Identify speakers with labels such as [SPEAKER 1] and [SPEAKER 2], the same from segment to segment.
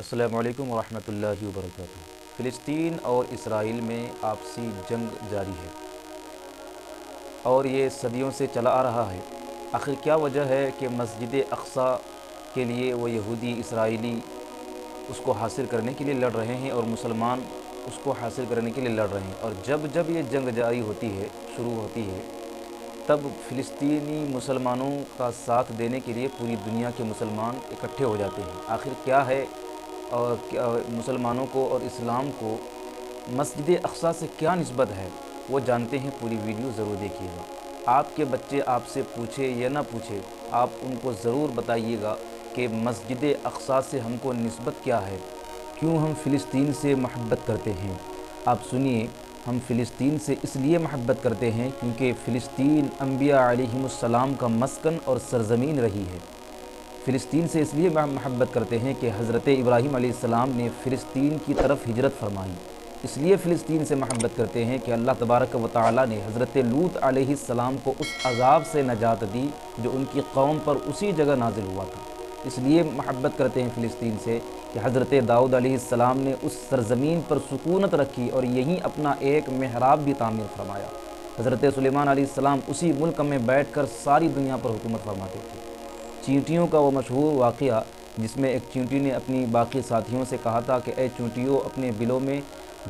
[SPEAKER 1] السلام علیکم ورحمۃ اللہ وبرکاتہ۔ فلسطین اور اسرائیل میں آپسی جنگ جاری ہے اور یہ صدیوں سے چلا آ رہا ہے۔ آخر کیا وجہ ہے کہ مسجد اقصیٰ کے لیے وہ یہودی اسرائیلی اس کو حاصل کرنے کے لیے لڑ رہے ہیں اور مسلمان اس کو حاصل کرنے کے لیے لڑ رہے ہیں، اور جب یہ جنگ جاری ہوتی ہے، شروع ہوتی ہے، تب فلسطینی مسلمانوں کا ساتھ دینے کے لیے پوری دنیا کے مسلمان اکٹھے ہو جاتے ہیں۔ آخر کیا ہے اور مسلمانوں کو اور اسلام کو مسجد اقصیٰ سے کیا نسبت ہے، وہ جانتے ہیں۔ پوری ویڈیو ضرور دیکھیے گا۔ آپ کے بچے آپ سے پوچھے یا نہ پوچھے، آپ ان کو ضرور بتائیے گا کہ مسجد اقصیٰ سے ہم کو نسبت کیا ہے، کیوں ہم فلسطین سے محبت کرتے ہیں۔ آپ سنیے، ہم فلسطین سے اس لیے محبت کرتے ہیں کیونکہ فلسطین انبیاء علیہم السلام کا مسکن اور سرزمین رہی ہے۔ فلسطین سے اس لیے محبت کرتے ہیں کہ حضرت ابراہیم علیہ السلام نے فلسطین کی طرف ہجرت فرمائی۔ اس لیے فلسطین سے محبت کرتے ہیں کہ اللہ تبارک و تعالی نے حضرت لوط علیہ السلام کو اس عذاب سے نجات دی جو ان کی قوم پر اسی جگہ نازل ہوا تھا۔ اس لیے محبت کرتے ہیں فلسطین سے کہ حضرت داؤد علیہ السلام نے اس سرزمین پر سکونت رکھی اور یہیں اپنا ایک محراب بھی تعمیر فرمایا۔ حضرت سلیمان علیہ السلام اسی ملک میں بیٹھ کر ساری دنیا پر حکومت فرماتے تھے۔ چینٹیوں کا وہ مشہور واقعہ جس میں ایک چینٹی نے اپنی باقی ساتھیوں سے کہا تھا کہ اے چونٹیوں اپنے بلوں میں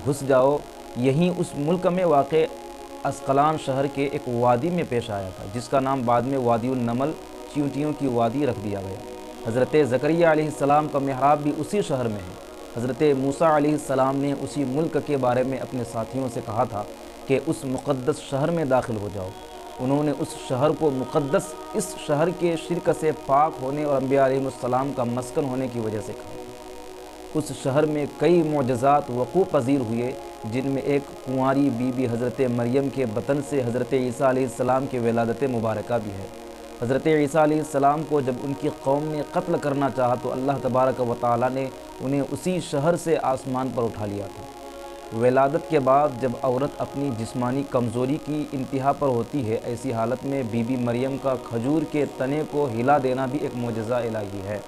[SPEAKER 1] گھس جاؤ، یہیں اس ملک میں واقع اسقلان شہر کے ایک وادی میں پیش آیا تھا، جس کا نام بعد میں وادی النمل، چینٹیوں کی وادی رکھ دیا گیا۔ حضرت زکریا علیہ السلام کا محراب بھی اسی شہر میں ہے۔ حضرت موسیٰ علیہ السلام نے اسی ملک کے بارے میں اپنے ساتھیوں سے کہا تھا کہ اس مقدس شہر میں داخل ہو جاؤ۔ انہوں نے اس شہر کو مقدس اس شہر کے شرک سے پاک ہونے اور انبیاء علیہ السلام کا مسکن ہونے کی وجہ سے کہا۔ اس شہر میں کئی معجزات وقوع پذیر ہوئے، جن میں ایک کنواری بی بی حضرت مریم کے بطن سے حضرت عیسیٰ علیہ السلام کی ولادت مبارکہ بھی ہے۔ حضرت عیسیٰ علیہ السلام کو جب ان کی قوم نے قتل کرنا چاہا تو اللہ تبارک و تعالی نے انہیں اسی شہر سے آسمان پر اٹھا لیا تھا۔ ولادت کے بعد جب عورت اپنی جسمانی کمزوری کی انتہا پر ہوتی ہے، ایسی حالت میں بی بی مریم کا کھجور کے تنے کو ہلا دینا بھی ایک معجزہ الہی ہے۔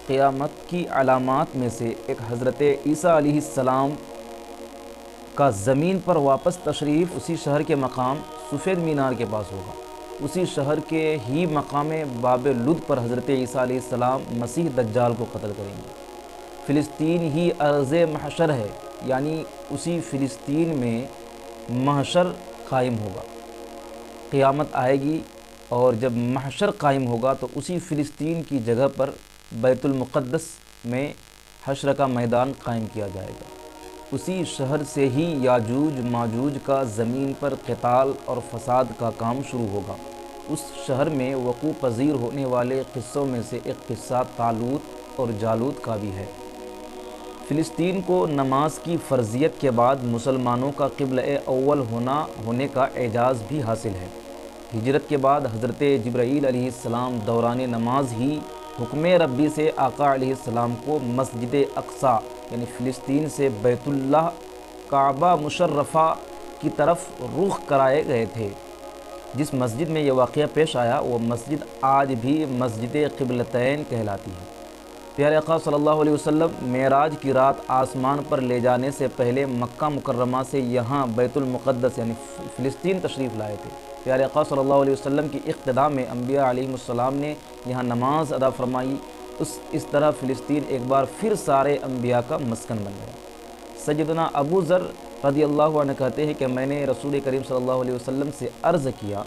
[SPEAKER 1] قیامت کی علامات میں سے ایک حضرت عیسیٰ علیہ السلام کا زمین پر واپس تشریف اسی شہر کے مقام سفید مینار کے پاس ہوگا۔ اسی شہر کے ہی مقام باب لد پر حضرت عیسیٰ علیہ السلام مسیح دجال کو قتل کریں گے۔ فلسطین ہی ارض محشر ہے، یعنی اسی فلسطین میں محشر قائم ہوگا۔ قیامت آئے گی اور جب محشر قائم ہوگا تو اسی فلسطین کی جگہ پر بیت المقدس میں حشر کا میدان قائم کیا جائے گا۔ اسی شہر سے ہی یاجوج ماجوج کا زمین پر قتال اور فساد کا کام شروع ہوگا۔ اس شہر میں وقوع پذیر ہونے والے قصوں میں سے ایک قصہ طالوت اور جالوت کا بھی ہے۔ فلسطین کو نماز کی فرضیت کے بعد مسلمانوں کا قبلہ اول ہونے کا اعزاز بھی حاصل ہے۔ ہجرت کے بعد حضرت جبرائیل علیہ السلام دوران نماز ہی حکم ربی سے آقا علیہ السلام کو مسجد اقصیٰ یعنی فلسطین سے بیت اللہ کعبہ مشرفہ کی طرف رخ کرائے گئے تھے۔ جس مسجد میں یہ واقعہ پیش آیا وہ مسجد آج بھی مسجد قبلتین کہلاتی ہے۔ پیارے آقا صلی اللہ علیہ وسلم معراج کی رات آسمان پر لے جانے سے پہلے مکہ مکرمہ سے یہاں بیت المقدس یعنی فلسطین تشریف لائے تھے۔ پیارے آقا صلی اللہ علیہ وسلم کی اقتداء میں انبیاء علیہ السلام نے یہاں نماز ادا فرمائی۔ اس طرح فلسطین ایک بار پھر سارے انبیاء کا مسکن بن گیا۔ سیدنا ابو ذر رضی اللہ عنہ کہتے ہیں کہ میں نے رسول کریم صلی اللہ علیہ وسلم سے عرض کیا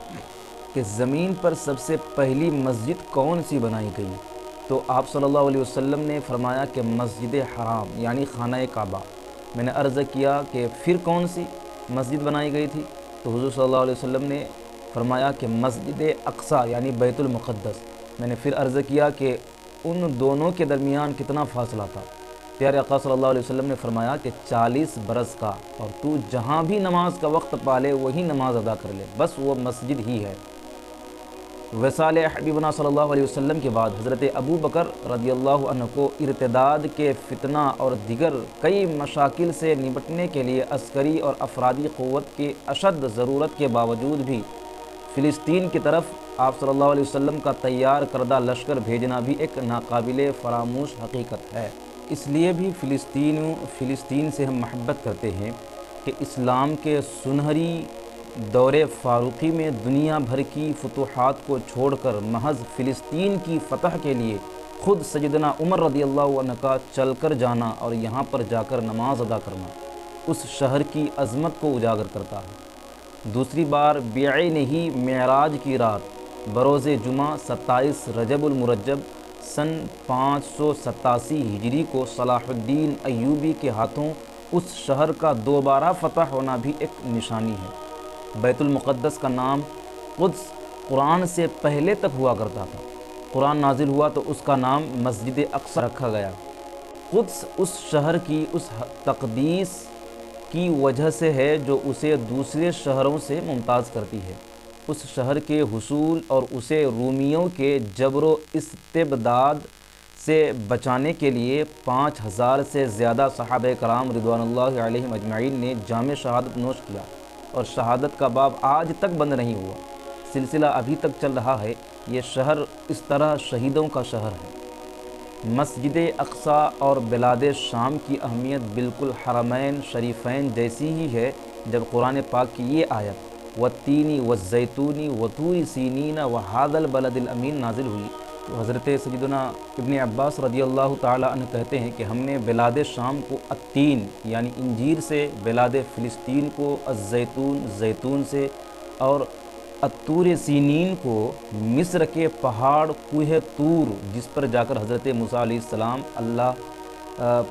[SPEAKER 1] کہ زمین پر سب سے پہلی مسجد کون سی بنائی گئی؟ تو آپ صلی اللہ علیہ وسلم نے فرمایا کہ مسجد حرام یعنی خانہ کعبہ۔ میں نے عرض کیا کہ پھر کون سی مسجد بنائی گئی تھی؟ تو حضور صلی اللہ علیہ وسلم نے فرمایا کہ مسجد اقصیٰ یعنی بیت المقدس۔ میں نے پھر عرض کیا کہ ان دونوں کے درمیان کتنا فاصلہ تھا؟ پیارے آقا صلی اللہ علیہ وسلم نے فرمایا کہ 40 برس کا، اور تو جہاں بھی نماز کا وقت پالے وہی نماز ادا کر لے، بس وہ مسجد ہی ہے۔ وصال حبیبنا صلی اللہ علیہ وسلم کے بعد حضرت ابو بکر رضی اللہ عنہ کو ارتداد کے فتنہ اور دیگر کئی مشاکل سے نمٹنے کے لیے عسکری اور افرادی قوت کی اشد ضرورت کے باوجود بھی فلسطین کی طرف آپ صلی اللہ علیہ وسلم کا تیار کردہ لشکر بھیجنا بھی ایک ناقابل فراموش حقیقت ہے۔ اس لیے بھی فلسطین سے ہم محبت کرتے ہیں کہ اسلام کے سنہری دور فاروقی میں دنیا بھر کی فتوحات کو چھوڑ کر محض فلسطین کی فتح کے لیے خود سیدنا عمر رضی اللہ عنہ کا چل کر جانا اور یہاں پر جا کر نماز ادا کرنا اس شہر کی عظمت کو اجاگر کرتا ہے۔ دوسری بار بعینہ معراج کی رات بروز جمعہ 27 رجب المرجب سن 587 ہجری کو صلاح الدین ایوبی کے ہاتھوں اس شہر کا دوبارہ فتح ہونا بھی ایک نشانی ہے۔ بیت المقدس کا نام قدس قرآن سے پہلے تک ہوا کرتا تھا۔ قرآن نازل ہوا تو اس کا نام مسجد اقصی رکھا گیا۔ قدس اس شہر کی اس تقدیس کی وجہ سے ہے جو اسے دوسرے شہروں سے ممتاز کرتی ہے۔ اس شہر کے حصول اور اسے رومیوں کے جبر و استبداد سے بچانے کے لیے 5000 سے زیادہ صحابہ کرام رضوان اللہ علیہم اجمعین نے جام شہادت نوش کیا، اور شہادت کا باب آج تک بند نہیں ہوا، سلسلہ ابھی تک چل رہا ہے۔ یہ شہر اس طرح شہیدوں کا شہر ہے۔ مسجد اقصی اور بلاد شام کی اہمیت بالکل حرمین شریفین جیسی ہی ہے۔ جب قرآن پاک کی یہ آیت والتین والزیتون وطور سینین وہذا البلد الامین نازل ہوئی تو حضرت سیدنا ابن عباس رضی اللہ تعالی عنہ کہتے ہیں کہ ہم نے بلاد شام کو التین یعنی انجیر سے، بلاد فلسطین کو الزیتون زیتون سے، اور الطور سینین کو مصر کے پہاڑ کوہ طور جس پر جا کر حضرت موسیٰ علیہ السلام اللہ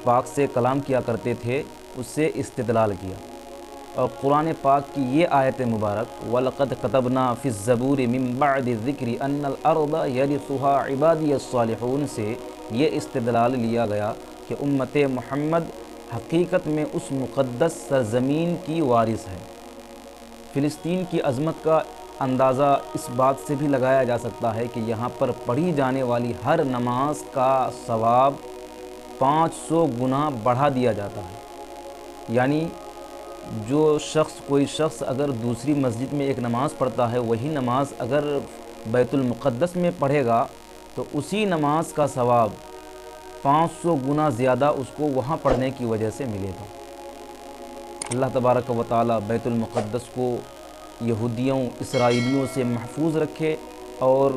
[SPEAKER 1] پاک سے کلام کیا کرتے تھے اس سے استدلال کیا۔ اور قرآن پاک کی یہ آیت مبارک وَلَقَدْ كَتَبْنَا فِي الزَّبُورِ مِن بَعْدِ الذِّكْرِ أَنَّ الْأَرْضَ يَرِثُهَا عِبَادِيَ الصَّالِحُونَ سے یہ استدلال لیا گیا کہ امت محمد حقیقت میں اس مقدس سرزمین کی وارث ہے۔ فلسطین کی عظمت کا اندازہ اس بات سے بھی لگایا جا سکتا ہے کہ یہاں پر پڑھی جانے والی ہر نماز کا ثواب 500 گنا بڑھا دیا جاتا ہے۔ یعنی کوئی شخص اگر دوسری مسجد میں ایک نماز پڑھتا ہے، وہی نماز اگر بیت المقدس میں پڑھے گا تو اسی نماز کا ثواب 500 گنا زیادہ اس کو وہاں پڑھنے کی وجہ سے ملے گا۔ اللہ تبارک و تعالی بیت المقدس کو یہودیوں اسرائیلیوں سے محفوظ رکھے اور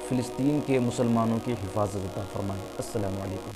[SPEAKER 1] فلسطین کے مسلمانوں کی حفاظت عطا فرمائے۔ السلام علیکم۔